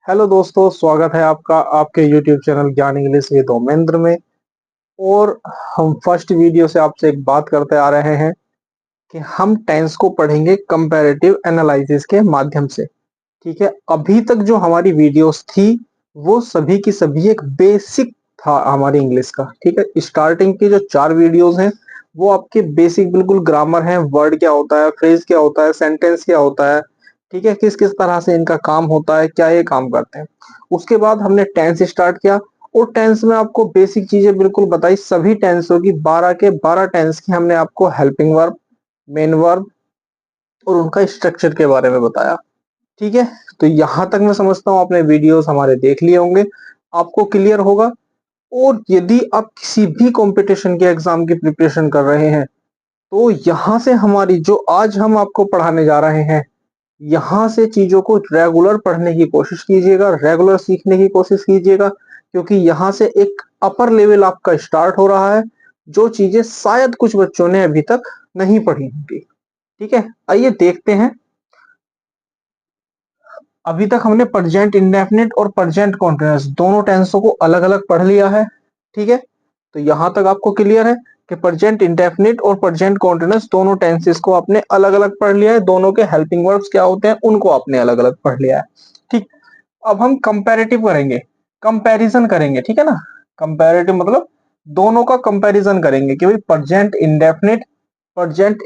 Hello दोस्तों, स्वागत है आपका आपके YouTube चैनल ज्ञान इंग्लिश विद धर्मेंद्र में। और हम फर्स्ट वीडियो से आपसे एक बात करते आ रहे हैं कि हम टेंस को पढ़ेंगे कंपैरेटिव एनालिसिस के माध्यम से। ठीक है, अभी तक जो हमारी वीडियोस थी वो सभी की सभी एक बेसिक था हमारी इंग्लिश का। ठीक है, स्टार्टिंग की जो 4 वीडियोस हैं वो आपके बेसिक बिल्कुल ग्रामर है, वर्ड क्या होता है, फ्रेज क्या होता है, सेंटेंस क्या होता है, ठीक है, किस किस तरह से इनका काम होता है, क्या ये काम करते हैं। उसके बाद हमने टेंस स्टार्ट किया और टेंस में आपको बेसिक चीजें बिल्कुल बताई। सभी टेंसों की 12 के 12 टेंस की हमने आपको हेल्पिंग वर्ब, मेन वर्ब और उनका स्ट्रक्चर के बारे में बताया। ठीक है, तो यहां तक मैं समझता हूँ आपने वीडियोस हमारे देख लिए होंगे, आपको क्लियर होगा। और यदि आप किसी भी कंपटीशन के एग्जाम की प्रिपरेशन कर रहे हैं तो यहाँ से हमारी जो आज हम आपको पढ़ाने जा रहे हैं, यहाँ से चीजों को रेगुलर पढ़ने की कोशिश कीजिएगा, रेगुलर सीखने की कोशिश कीजिएगा, क्योंकि यहाँ से एक अपर लेवल आपका स्टार्ट हो रहा है, जो चीजें शायद कुछ बच्चों ने अभी तक नहीं पढ़ी होंगी। ठीक है, आइए देखते हैं। अभी तक हमने प्रेजेंट इंडेफिनिट और प्रेजेंट कॉन्टिन्यूअस दोनों टेंसों को अलग अलग पढ़ लिया है। ठीक है, तो यहां तक आपको क्लियर है कि प्रेजेंट इंडेफिनिट और प्रेजेंट कॉन्टिन्यूअस दोनों टेंसेस को आपने अलग अलग पढ़ लिया है। दोनों के हेल्पिंग वर्ब्स क्या होते हैं उनको आपने अलग अलग पढ़ लिया है। ठीक, अब हम कंपैरेटिव करेंगे, कंपैरिजन करेंगे। ठीक है ना, कंपैरेटिव मतलब दोनों का कंपैरिजन करेंगे कि भाई प्रेजेंट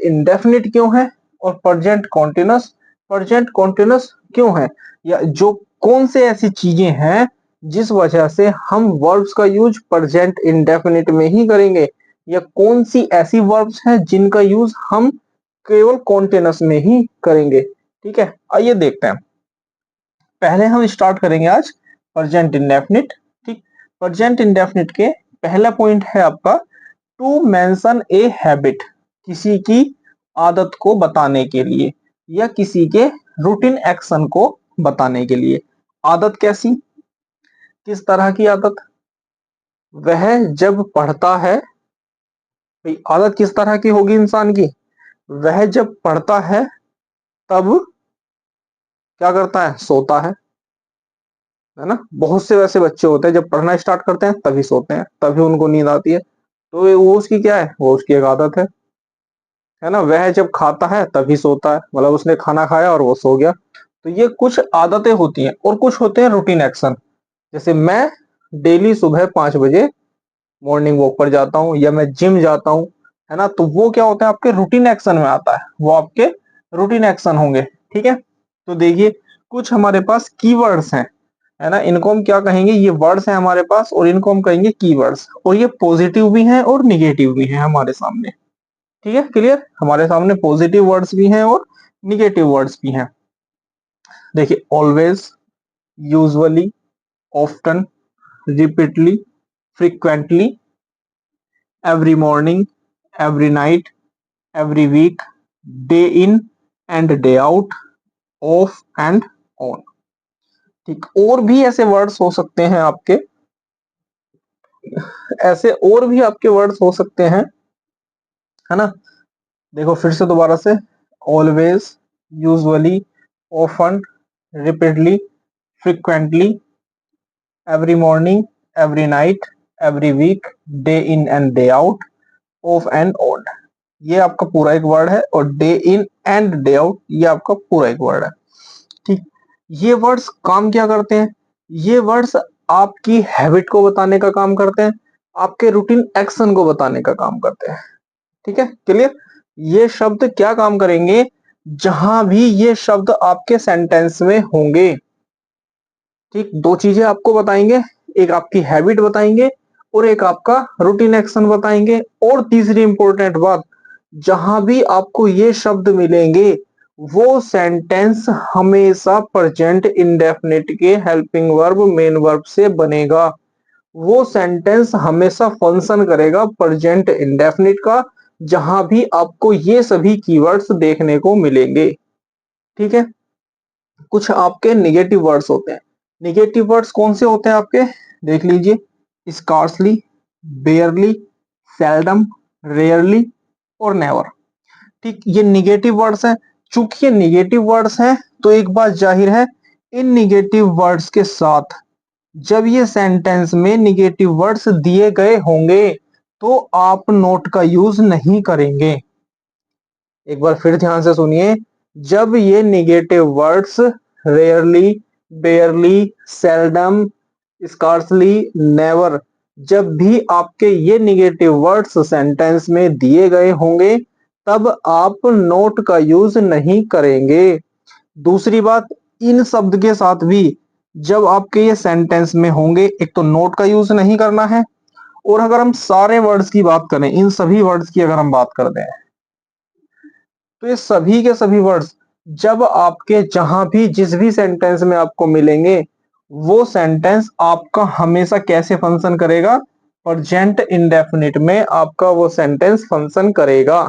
इंडेफिनिट क्यों है और प्रेजेंट कॉन्टिन्यूअस क्यों है, या जो कौन से ऐसी चीजें हैं जिस वजह से हम वर्ब्स का यूज प्रेजेंट इंडेफिनिट में ही करेंगे, या कौन सी ऐसी वर्ब्स हैं जिनका यूज हम केवल कॉन्टिन्यूअस में ही करेंगे। ठीक है, आइए देखते हैं। पहले हम स्टार्ट करेंगे आज प्रेजेंट इंडेफिनिट। ठीक, प्रेजेंट इंडेफिनिट के पहला पॉइंट है आपका टू मेंशन ए हैबिट, किसी की आदत को बताने के लिए या किसी के रूटीन एक्शन को बताने के लिए। आदत कैसी, किस तरह की आदत, वह जब पढ़ता है। भाई आदत किस तरह की होगी इंसान की, वह जब पढ़ता है तब क्या करता है, सोता है ना। बहुत से वैसे बच्चे होते हैं जब पढ़ना स्टार्ट करते हैं तभी सोते हैं, तभी उनको नींद आती है। तो वो उसकी क्या है, वो उसकी एक आदत है ना। वह जब खाता है तभी सोता है, मतलब उसने खाना खाया और वो सो गया। तो ये कुछ आदतें होती हैं और कुछ होते हैं रूटीन एक्शन। जैसे मैं डेली सुबह 5 बजे मॉर्निंग वॉक पर जाता हूँ या मैं जिम जाता हूँ, है ना। तो वो क्या होता है, आपके रूटीन एक्शन में आता है, वो आपके रूटीन एक्शन होंगे। ठीक है, तो देखिए कुछ हमारे पास कीवर्ड्स हैं, है ना। इनको हम क्या कहेंगे, ये वर्ड्स हैं हमारे पास और इनको हम कहेंगे कीवर्ड्स। और ये पॉजिटिव भी हैं और निगेटिव भी हैं हमारे सामने। ठीक है, क्लियर, हमारे सामने पॉजिटिव वर्ड्स भी हैं और निगेटिव वर्ड्स भी हैं। देखिए always, usually, often, repeatedly, frequently, every morning, every night, every week, day in and day out, off and on. ठीक, और भी ऐसे वर्ड्स हो सकते हैं आपके, ऐसे और भी आपके वर्ड्स हो सकते हैं, है ना। देखो फिर से दोबारा से, always, usually, often, repeatedly, frequently, every morning, every night, every week, day in and day out, off and on. ये आपका पूरा एक वर्ड है और day in and day out ये आपका पूरा एक वर्ड है। ठीक, ये वर्ड्स काम क्या करते हैं, ये वर्ड्स आपकी हैबिट को बताने का काम करते हैं, आपके रूटीन एक्शन को बताने का काम करते हैं। ठीक है, क्लियर। ये शब्द क्या काम करेंगे, जहां भी ये शब्द आपके सेंटेंस में होंगे। ठीक, दो चीजें आपको बताएंगे, एक आपकी हैबिट बताएंगे और एक आपका रूटीन एक्शन बताएंगे। और तीसरी इंपॉर्टेंट बात, जहां भी आपको ये शब्द मिलेंगे वो सेंटेंस हमेशा प्रेजेंट इंडेफिनिट के हेल्पिंग वर्ब मेन वर्ब से बनेगा। वो सेंटेंस हमेशा फंक्शन करेगा प्रेजेंट इंडेफिनिट का, जहां भी आपको ये सभी कीवर्ड्स देखने को मिलेंगे। ठीक है, कुछ आपके निगेटिव वर्ड्स होते हैं। निगेटिव वर्ड्स कौन से होते हैं आपके, देख लीजिए, स्कार्सली, बेयरली, सेल्डम, रेयरली और नेवर। ठीक, ये निगेटिव वर्ड्स हैं। चूंकि ये निगेटिव वर्ड्स हैं तो एक बात जाहिर है इन निगेटिव वर्ड्स के साथ जब ये सेंटेंस में निगेटिव वर्ड्स दिए गए होंगे तो आप नोट का यूज नहीं करेंगे। एक बार फिर ध्यान से सुनिए, जब ये negative words rarely, बेयरली, seldom, scarcely, never, जब भी आपके ये निगेटिव वर्ड्स सेंटेंस में दिए गए होंगे तब आप नोट का यूज नहीं करेंगे। दूसरी बात, इन शब्द के साथ भी जब आपके ये सेंटेंस में होंगे, एक तो नोट का यूज नहीं करना है, और अगर हम सारे वर्ड्स की बात करें, इन सभी वर्ड्स की अगर हम बात करते हैं, तो ये सभी के सभी वर्ड्स जब आपके जहां भी जिस भी सेंटेंस में आपको मिलेंगे, वो सेंटेंस आपका हमेशा कैसे फंक्शन करेगा? प्रेजेंट इंडेफिनिट में आपका वो सेंटेंस फंक्शन करेगा।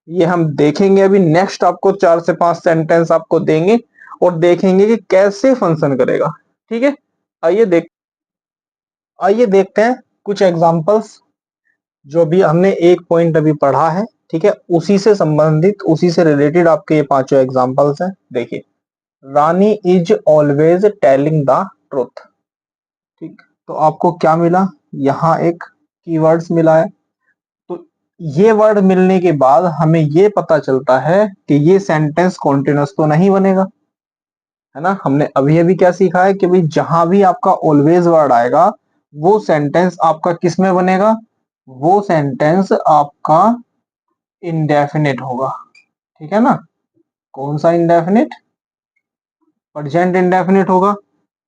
ये हम देखेंगे अभी। नेक्स्ट आपको 4 से 5 सेंटेंस आपको देंगे और देखेंगे कि कैसे फंक्शन करेगा। ठीक है, आइए आइए देखते हैं कुछ एग्जांपल्स जो भी हमने एक पॉइंट अभी पढ़ा है। ठीक है, उसी से संबंधित, उसी से रिलेटेड आपके ये पांचों एग्जांपल्स हैं। देखिए, Rani is always telling the truth. ठीक, तो आपको क्या मिला? यहाँ एक कीवर्ड्स मिला है। तो ये वर्ड मिलने के बाद हमें ये पता चलता है कि ये सेंटेंस कॉन्टिन्यूअस तो नहीं बनेगा, है ना। हमने अभी अभी क्या सीखा है कि भाई जहां भी आपका ऑलवेज वर्ड आएगा वो सेंटेंस आपका किस में बनेगा? वो सेंटेंस आपका इंडेफिनिट होगा। ठीक है ना। कौन सा इंडेफिनिट? प्रेजेंट इंडेफिनिट होगा।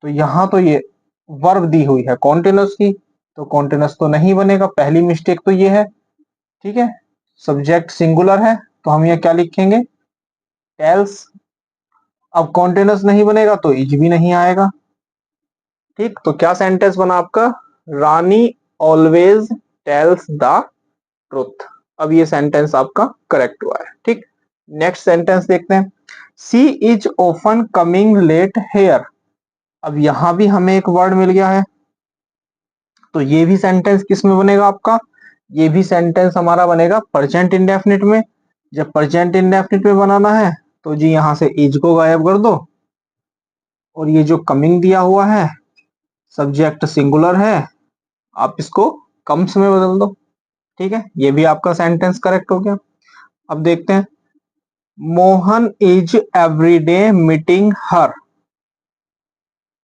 तो यहाँ तो ये वर्ब दी हुई है कॉन्टिन्यूअस की, तो कॉन्टिन्यूअस तो नहीं बनेगा। पहली मिस्टेक तो ये है। ठीक है, सब्जेक्ट सिंगुलर है तो हम ये क्या लिखेंगे? टेल्स। अब कॉन्टिन्यूअस नहीं बनेगा तो इज भी नहीं आएगा। ठीक, तो क्या सेंटेंस बना आपका? रानी ऑलवेज टेल्स द ट्रुथ। अब ये सेंटेंस आपका करेक्ट हुआ है। ठीक, नेक्स्ट सेंटेंस देखते हैं। She is often coming late here. अब यहां भी हमें एक वर्ड मिल गया है, तो ये भी सेंटेंस किस में बनेगा आपका? ये भी सेंटेंस हमारा बनेगा प्रेजेंट इंडेफिनिट में। जब प्रेजेंट इंडेफिनिट में बनाना है तो जी यहां से इज को गायब कर दो, और ये जो कमिंग दिया हुआ है, सब्जेक्ट सिंगुलर है, आप इसको कम्स में बदल दो। ठीक है, ये भी आपका सेंटेंस करेक्ट हो गया। अब देखते हैं, Mohan is everyday meeting her.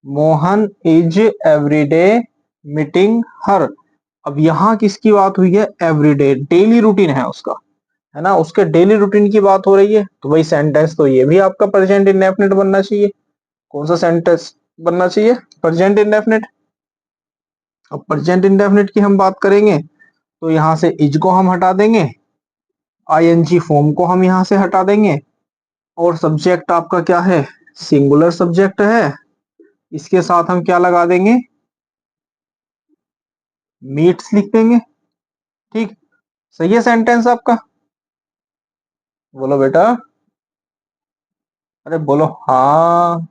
Mohan is everyday meeting her. अब यहां किसकी बात हुई है? एवरीडे, डेली रूटीन है उसका, है ना, उसके डेली रूटीन की बात हो रही है। तो वही सेंटेंस तो ये भी आपका प्रेजेंट इंडेफिनिट बनना चाहिए। कौन सा सेंटेंस बनना चाहिए? Present indefinite. अब प्रेजेंट इंडेफिनिट की हम बात करेंगे तो यहां से इज को हम हटा देंगे, आईएनजी फॉर्म को हम यहां से हटा देंगे, और सब्जेक्ट आपका क्या है? सिंगुलर सब्जेक्ट है। इसके साथ हम क्या लगा देंगे? मीट्स लिख देंगे। ठीक, सही है सेंटेंस आपका? बोलो बेटा, अरे बोलो हाँ।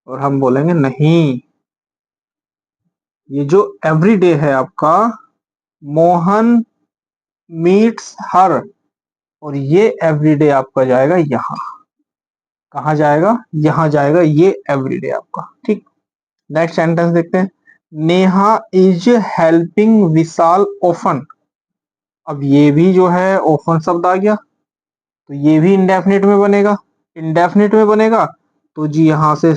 और हम बोलेंगे नहीं। ये जो एवरीडे है आपका, मोहन मीट्स हर, और ये एवरीडे आपका जाएगा यहाँ। कहा जाएगा? यहाँ जाएगा ये एवरीडे आपका। ठीक, नेक्स्ट सेंटेंस देखते हैं। Neha is helping Vishal often. अब ये भी जो है ऑफन शब्द आ गया, तो ये भी इंडेफिनिट में बनेगा। इंडेफिनिट में बनेगा तो जी यहां से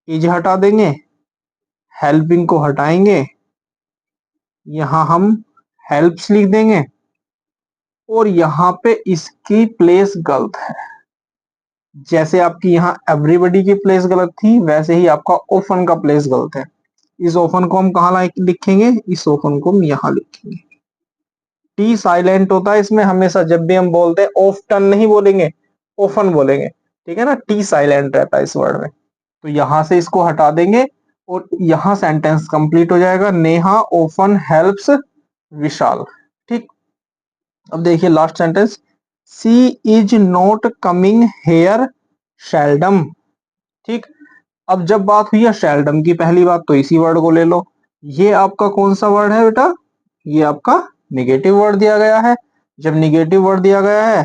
इज हटा देंगे, हेल्पिंग को हटाएंगे, यहां हम हेल्प्स लिख देंगे, और यहाँ पे इसकी प्लेस गलत है। जैसे आपकी यहाँ एवरीबडी की प्लेस गलत थी, वैसे ही आपका ओफन का प्लेस गलत है। इस ओफन को हम कहाँ लिखेंगे? इस ओफन को हम यहाँ लिखेंगे। टी साइलेंट होता है इसमें हमेशा। जब भी हम बोलते हैं ऑफ्टन नहीं बोलेंगे, ओफन बोलेंगे। ठीक है ना, टी साइलेंट रहता है इस वर्ड में। तो यहां से इसको हटा देंगे और यहां सेंटेंस कंप्लीट हो जाएगा। Neha often helps Vishal. ठीक, अब देखिए last sentence. She is not coming here seldom. ठीक, अब जब बात हुई है शेल्डम की, पहली बात तो इसी वर्ड को ले लो। ये आपका कौन सा वर्ड है बेटा? ये आपका निगेटिव वर्ड दिया गया है। जब निगेटिव वर्ड दिया गया है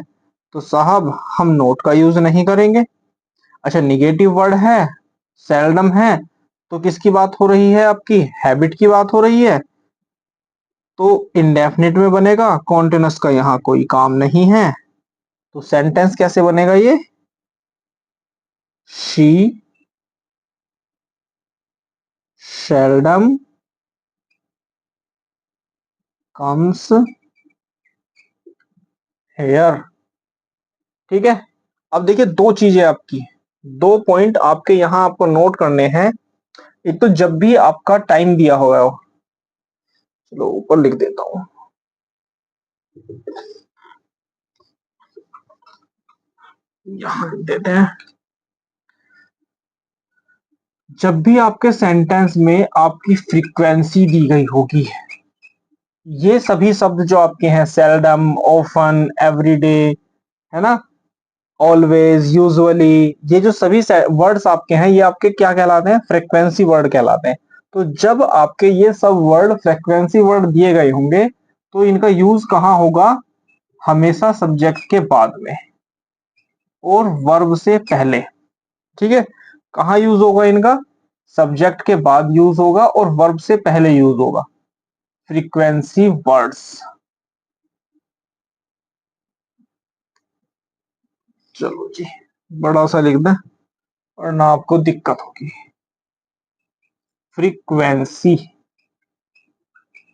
तो साहब हम नोट का यूज नहीं करेंगे। अच्छा, निगेटिव वर्ड है, सेल्डम है, तो किसकी बात हो रही है? आपकी हैबिट की बात हो रही है। तो इंडेफिनिट में बनेगा, कॉन्टिन्यूअस का यहाँ कोई काम नहीं है, तो सेंटेंस कैसे बनेगा ये? She seldom comes here. ठीक है। अब देखिए दो चीजें आपकी, दो पॉइंट आपके यहाँ आपको नोट करने हैं। एक तो जब भी आपका टाइम दिया हुआ हो, चलो ऊपर लिख देता हूं, यहां लिख देते हैं। जब भी आपके सेंटेंस में आपकी फ्रीक्वेंसी दी गई होगी, ये सभी शब्द जो आपके हैं, सेल्डम, ऑफन, एवरीडे, है ना, ऑलवेज, यूजुअली, ये जो सभी वर्ड्स आपके हैं, ये आपके क्या कहलाते हैं? फ्रीक्वेंसी वर्ड कहलाते हैं। तो जब आपके ये सब वर्ड फ्रीक्वेंसी वर्ड दिए गए होंगे, तो इनका यूज कहाँ होगा? हमेशा सब्जेक्ट के बाद में और वर्ब से पहले। ठीक है। कहाँ यूज होगा इनका? सब्जेक्ट के बाद यूज होगा और वर्ब से पहले यूज होगा, फ्रीक्वेंसी वर्ड्स। चलो जी, बड़ा सा लिख दें और ना आपको दिक्कत होगी। फ्रीक्वेंसी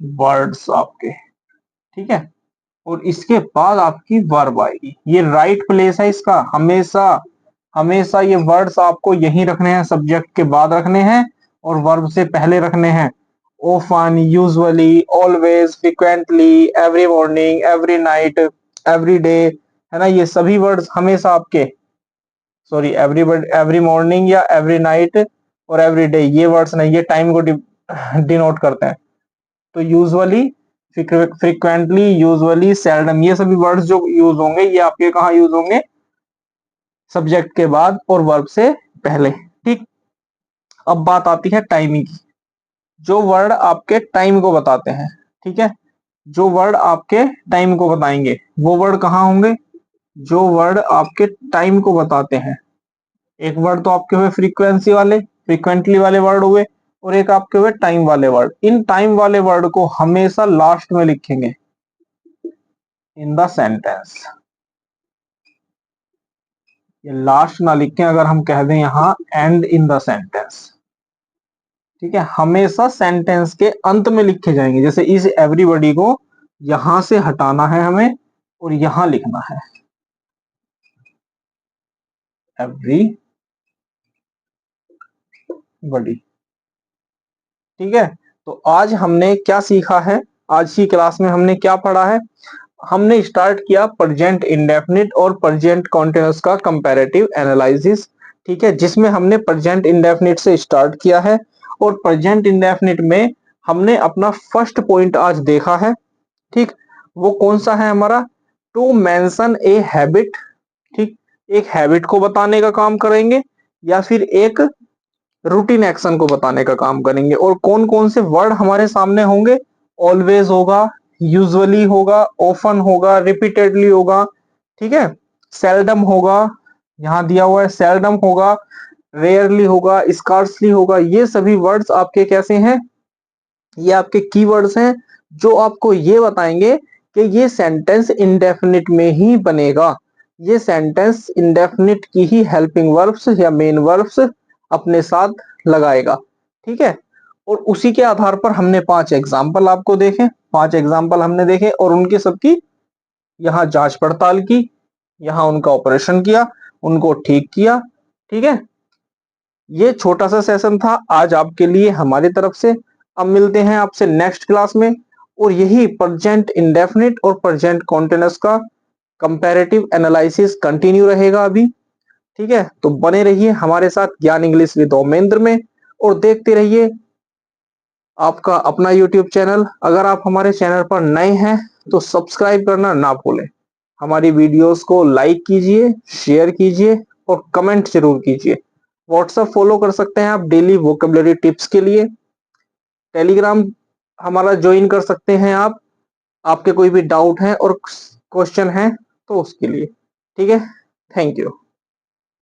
वर्ड्स आपके, ठीक है। और इसके बाद आपकी वर्ब आएगी, ये राइट प्लेस है इसका। हमेशा हमेशा ये वर्ड्स आपको यहीं रखने हैं, सब्जेक्ट के बाद रखने हैं और वर्ब से पहले रखने हैं। often, usually, always, frequently, every morning, every night, every day, है ना, ये सभी वर्ड्स हमेशा आपके, सॉरी, एवरी मॉर्निंग या एवरी नाइट और एवरी डे, ये वर्ड्स नहीं, ये टाइम को डिनोट करते हैं। तो यूजुअली, फ्रिक्वेंटली, यूजुअली, सेल्डम, ये सभी वर्ड्स जो यूज होंगे, ये आपके कहाँ यूज होंगे? सब्जेक्ट के बाद और वर्ब से पहले। ठीक। अब बात आती है टाइमिंग की। जो वर्ड आपके टाइम को बताते हैं, ठीक है, जो वर्ड आपके टाइम को बताएंगे, वो वर्ड कहाँ होंगे? जो वर्ड आपके टाइम को बताते हैं, एक वर्ड तो आपके हुए फ्रीक्वेंसी वाले, फ्रीक्वेंटली वाले वर्ड हुए, और एक आपके हुए टाइम वाले वर्ड। इन टाइम वाले वर्ड को हमेशा लास्ट में लिखेंगे इन द सेंटेंस। ये लास्ट ना लिखें, अगर हम कह दें यहां एंड इन द सेंटेंस, ठीक है, हमेशा सेंटेंस के अंत में लिखे जाएंगे। जैसे इस एवरीबॉडी को यहां से हटाना है हमें और यहां लिखना है एवरीबॉडी। ठीक है। तो आज हमने क्या सीखा है? आज की क्लास में हमने क्या पढ़ा है? हमने स्टार्ट किया प्रेजेंट इंडेफिनिट और प्रेजेंट कॉन्टिन्यूअस का कंपैरेटिव एनालिसिस। ठीक है, जिसमें हमने प्रेजेंट इंडेफिनिट से स्टार्ट किया है और प्रेजेंट इंडेफिनिट में हमने अपना फर्स्ट पॉइंट आज देखा है। ठीक, वो कौन सा है हमारा? To mention a habit. ठीक, एक हैबिट को बताने का काम करेंगे या फिर एक रूटीन एक्शन को बताने का काम करेंगे। और कौन कौन से वर्ड हमारे सामने होंगे? ऑलवेज होगा, यूजुअली होगा, ऑफन होगा, रिपीटेडली होगा, ठीक है, सेल्डम होगा, यहां दिया हुआ है सेल्डम होगा, रेयरली होगा, स्कार्सली होगा। ये सभी वर्ड्स आपके कैसे हैं? ये आपके कीवर्ड्स हैं जो आपको ये बताएंगे कि ये सेंटेंस इंडेफिनिट में ही बनेगा। ये सेंटेंस इंडेफिनिट की ही हेल्पिंग वर्ब्स या मेन वर्ब्स अपने साथ लगाएगा। ठीक है। और उसी के आधार पर हमने 5 एग्जाम्पल आपको देखे, 5 एग्जाम्पल हमने देखे और उनकी सबकी यहाँ जांच पड़ताल की, यहाँ उनका ऑपरेशन किया, उनको ठीक किया। ठीक है। ये छोटा सा सेशन था आज आपके लिए हमारी तरफ से। अब मिलते हैं आपसे नेक्स्ट क्लास में और यही प्रेजेंट इंडेफिनिट और प्रेजेंट कॉन्टिन्यूअस का कंपैरेटिव एनालिसिस कंटिन्यू रहेगा अभी। ठीक है, तो बने रहिए हमारे साथ ज्ञान इंग्लिश विद ओमेंद्र में और देखते रहिए आपका अपना यूट्यूब चैनल। अगर आप हमारे चैनल पर नए हैं तो सब्सक्राइब करना ना भूलें। हमारी वीडियोस को लाइक कीजिए, शेयर कीजिए और कमेंट जरूर कीजिए। व्हाट्सएप फॉलो कर सकते हैं आप डेली वोकेबलरी टिप्स के लिए। टेलीग्राम हमारा ज्वाइन कर सकते हैं आप, आपके कोई भी डाउट है और क्वेश्चन है तो उसके लिए। ठीक है, थैंक यू।